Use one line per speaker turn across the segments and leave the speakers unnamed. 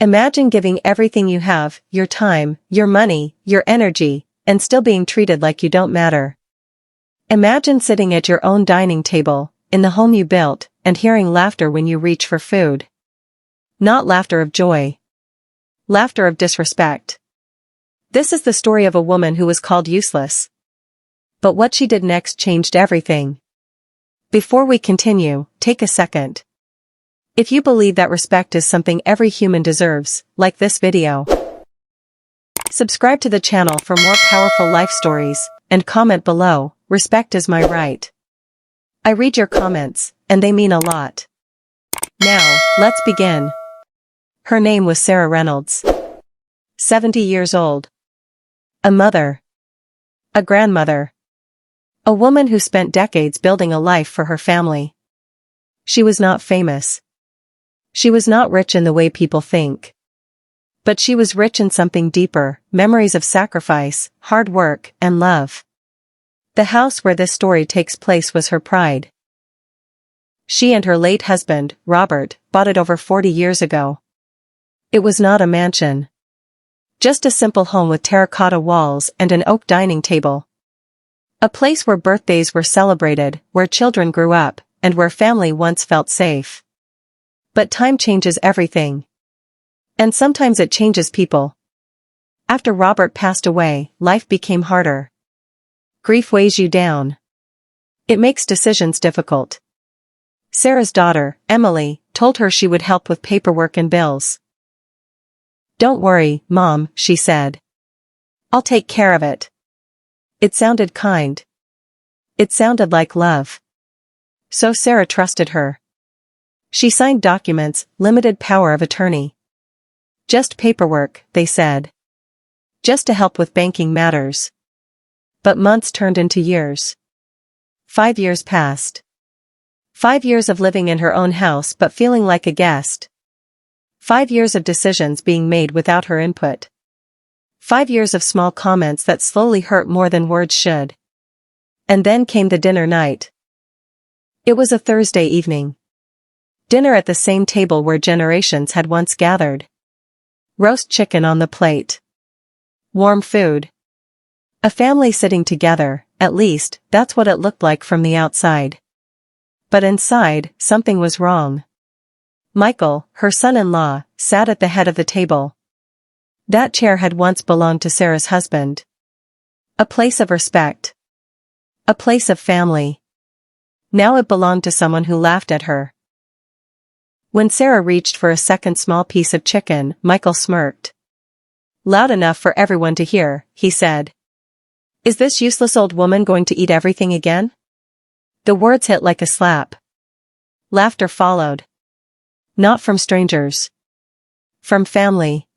Imagine giving everything you have, your time, your money, your energy, and still being treated like you don't matter. Imagine sitting at your own dining table, in the home you built, and hearing laughter when you reach for food. Not laughter of joy. Laughter of disrespect. This is the story of a woman who was called useless. But what she did next changed everything. Before we continue, take a second. If you believe that respect is something every human deserves, like this video. Subscribe to the channel for more powerful life stories, and comment below, "Respect is my right." I read your comments, and they mean a lot. Now, let's begin. Her name was Sarah Reynolds. 70 years old. A mother. A grandmother. A woman who spent decades building a life for her family. She was not famous. She was not rich in the way people think. But she was rich in something deeper, memories of sacrifice, hard work, and love. The house where this story takes place was her pride. She and her late husband, Robert, bought it over 40 years ago. It was not a mansion. Just a simple home with terracotta walls and an oak dining table. A place where birthdays were celebrated, where children grew up, and where family once felt safe. But time changes everything. And sometimes it changes people. After Robert passed away, life became harder. Grief weighs you down. It makes decisions difficult. Sarah's daughter, Emily, told her she would help with paperwork and bills. "Don't worry, Mom," she said. "I'll take care of it." It sounded kind. It sounded like love. So Sarah trusted her. She signed documents, limited power of attorney. Just paperwork, they said. Just to help with banking matters. But months turned into years. 5 years passed. 5 years of living in her own house but feeling like a guest. 5 years of decisions being made without her input. 5 years of small comments that slowly hurt more than words should. And then came the dinner night. It was a Thursday evening. Dinner at the same table where generations had once gathered. Roast chicken on the plate. Warm food. A family sitting together, at least, that's what it looked like from the outside. But inside, something was wrong. Michael, her son-in-law, sat at the head of the table. That chair had once belonged to Sarah's husband. A place of respect. A place of family. Now it belonged to someone who laughed at her. When Sarah reached for a second small piece of chicken, Michael smirked. "Loud enough for everyone to hear," he said. "Is this useless old woman going to eat everything again?" The words hit like a slap. Laughter followed. Not from strangers. From family.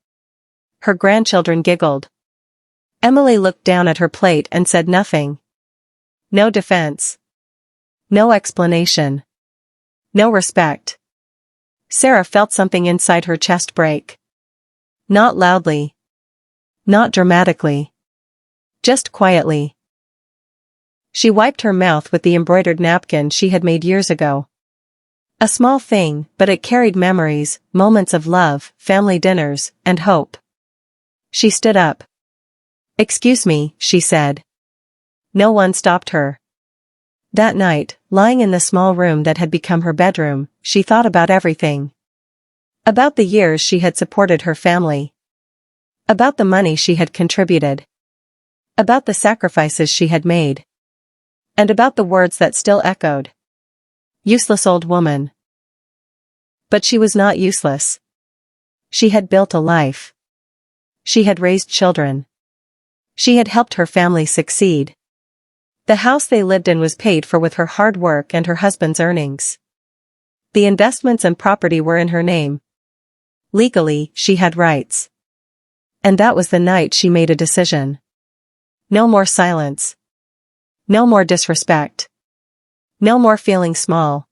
Her grandchildren giggled. Emily looked down at her plate and said nothing. No defense. No explanation. No respect. Sarah felt something inside her chest break. Not loudly. Not dramatically. Just quietly. She wiped her mouth with the embroidered napkin she had made years ago. A small thing, but it carried memories, moments of love, family dinners, and hope. She stood up. "Excuse me," she said. No one stopped her. That night, lying in the small room that had become her bedroom, she thought about everything. About the years she had supported her family. About the money she had contributed. About the sacrifices she had made. And about the words that still echoed. Useless old woman. But she was not useless. She had built a life. She had raised children. She had helped her family succeed. The house they lived in was paid for with her hard work and her husband's earnings. The investments and property were in her name. Legally, she had rights. And that was the night she made a decision. No more silence. No more disrespect. No more feeling small.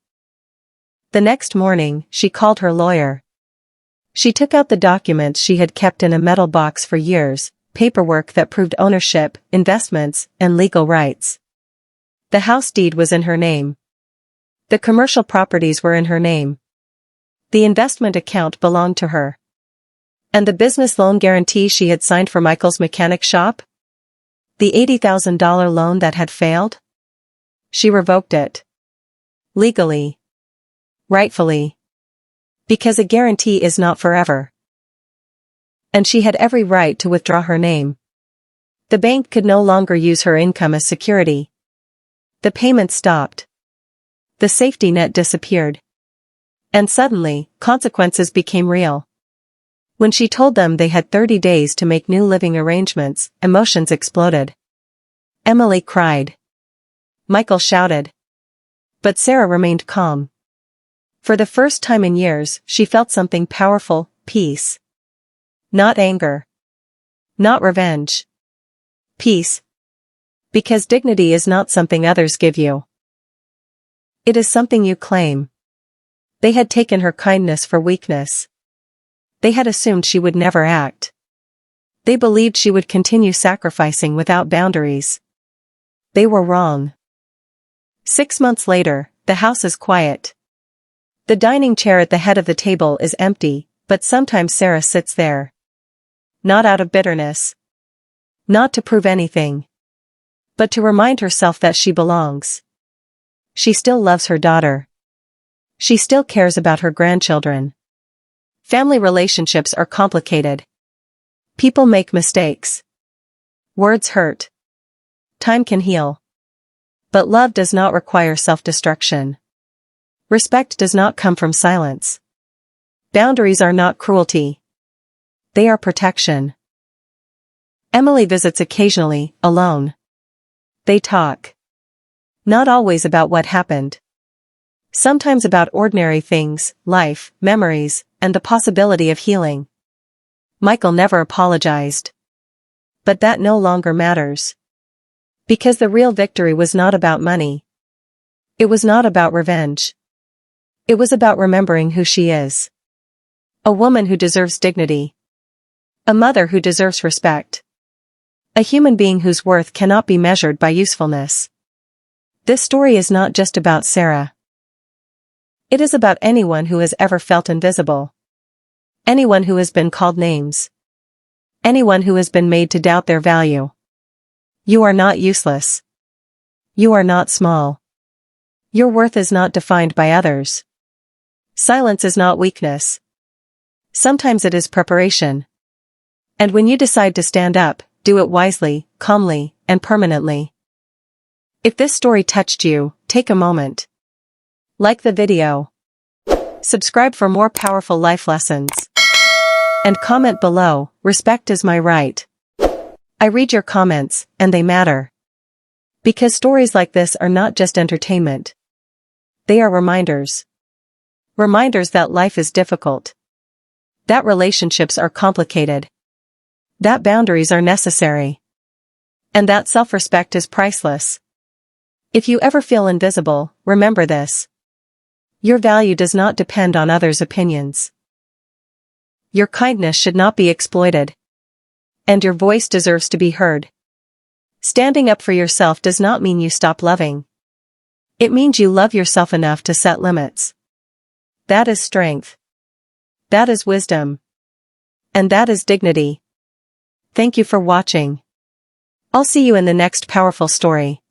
The next morning, she called her lawyer. She took out the documents she had kept in a metal box for years, paperwork that proved ownership, investments, and legal rights. The house deed was in her name. The commercial properties were in her name. The investment account belonged to her. And the business loan guarantee she had signed for Michael's mechanic shop? The $80,000 loan that had failed? She revoked it. Legally. Rightfully. Because a guarantee is not forever. And she had every right to withdraw her name. The bank could no longer use her income as security. The payments stopped. The safety net disappeared. And suddenly, consequences became real. When she told them they had 30 days to make new living arrangements, emotions exploded. Emily cried. Michael shouted. But Sarah remained calm. For the first time in years, she felt something powerful, peace. Not anger. Not revenge. Peace. Because dignity is not something others give you. It is something you claim. They had taken her kindness for weakness. They had assumed she would never act. They believed she would continue sacrificing without boundaries. They were wrong. 6 months later, the house is quiet. The dining chair at the head of the table is empty, but sometimes Sarah sits there. Not out of bitterness. Not to prove anything. But to remind herself that she belongs. She still loves her daughter. She still cares about her grandchildren. Family relationships are complicated. People make mistakes. Words hurt. Time can heal. But love does not require self-destruction. Respect does not come from silence. Boundaries are not cruelty. They are protection. Emily visits occasionally, alone. They talk. Not always about what happened. Sometimes about ordinary things, life, memories, and the possibility of healing. Michael never apologized. But that no longer matters. Because the real victory was not about money. It was not about revenge. It was about remembering who she is. A woman who deserves dignity. A mother who deserves respect. A human being whose worth cannot be measured by usefulness. This story is not just about Sarah. It is about anyone who has ever felt invisible. Anyone who has been called names. Anyone who has been made to doubt their value. You are not useless. You are not small. Your worth is not defined by others. Silence is not weakness. Sometimes it is preparation. And when you decide to stand up, do it wisely, calmly, and permanently. If this story touched you, take a moment. Like the video. Subscribe for more powerful life lessons. And comment below, respect is my right. I read your comments, and they matter. Because stories like this are not just entertainment. They are reminders. Reminders that life is difficult. That relationships are complicated. That boundaries are necessary. And that self-respect is priceless. If you ever feel invisible, remember this. Your value does not depend on others' opinions. Your kindness should not be exploited. And your voice deserves to be heard. Standing up for yourself does not mean you stop loving. It means you love yourself enough to set limits. That is strength. That is wisdom. And that is dignity. Thank you for watching. I'll see you in the next powerful story.